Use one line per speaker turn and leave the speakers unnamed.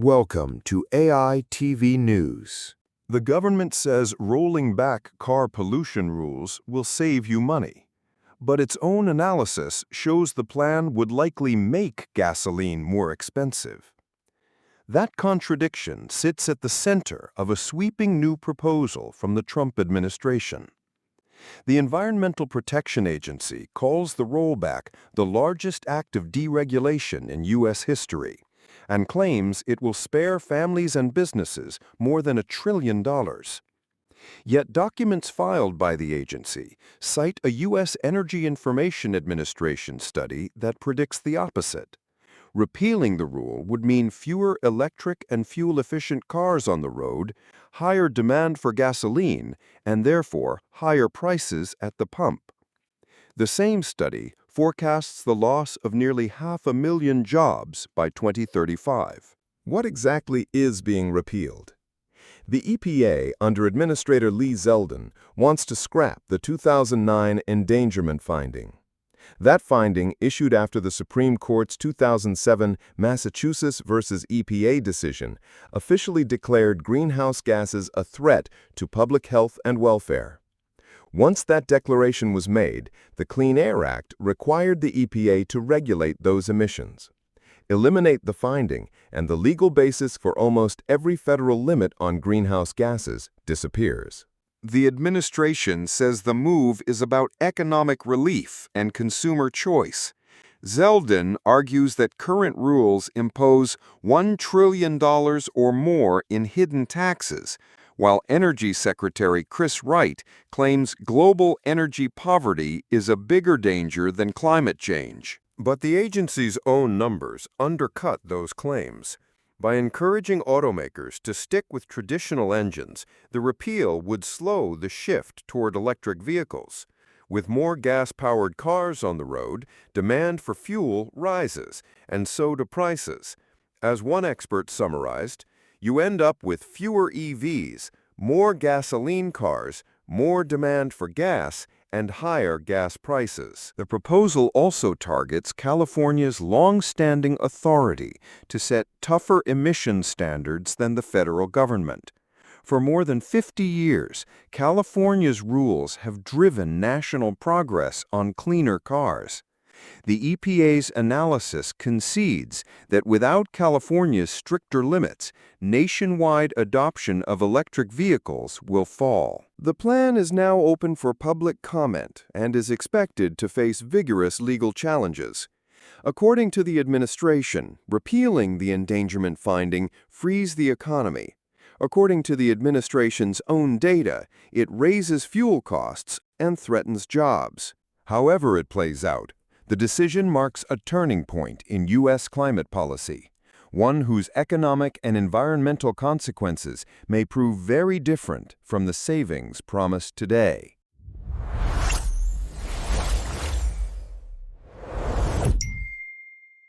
Welcome to AI TV News.
The government says rolling back car pollution rules will save you money. But its own analysis shows the plan would likely make gasoline more expensive. That contradiction sits at the center of a sweeping new proposal from the Trump administration. The Environmental Protection Agency calls the rollback the largest act of deregulation in U.S. history, and claims it will spare families and businesses more than $1 trillion. Yet documents filed by the agency cite a U.S. Energy Information Administration study that predicts the opposite. Repealing the rule would mean fewer electric and fuel-efficient cars on the road, higher demand for gasoline, and therefore higher prices at the pump. The same study forecasts the loss of nearly 500,000 jobs by 2035.
What exactly is being repealed? The EPA, under Administrator Lee Zeldin, wants to scrap the 2009 endangerment finding. That finding, issued after the Supreme Court's 2007 Massachusetts versus EPA decision, officially declared greenhouse gases a threat to public health and welfare. Once that declaration was made, the Clean Air Act required the EPA to regulate those emissions. Eliminate the finding, and the legal basis for almost every federal limit on greenhouse gases disappears.
The administration says the move is about economic relief and consumer choice. Zeldin argues that current rules impose $1 trillion or more in hidden taxes, while Energy Secretary Chris Wright claims global energy poverty is a bigger danger than climate change.
But the agency's own numbers undercut those claims. By encouraging automakers to stick with traditional engines, the repeal would slow the shift toward electric vehicles. With more gas-powered cars on the road, demand for fuel rises, and so do prices. As one expert summarized, you end up with fewer EVs, more gasoline cars, more demand for gas, and higher gas prices. The proposal also targets California's long-standing authority to set tougher emission standards than the federal government. For more than 50 years, California's rules have driven national progress on cleaner cars. The EPA's analysis concedes that without California's stricter limits, nationwide adoption of electric vehicles will fall. The plan is now open for public comment and is expected to face vigorous legal challenges. According to the administration, repealing the endangerment finding frees the economy. According to the administration's own data, it raises fuel costs and threatens jobs. However it plays out, the decision marks a turning point in U.S. climate policy, one whose economic and environmental consequences may prove very different from the savings promised today.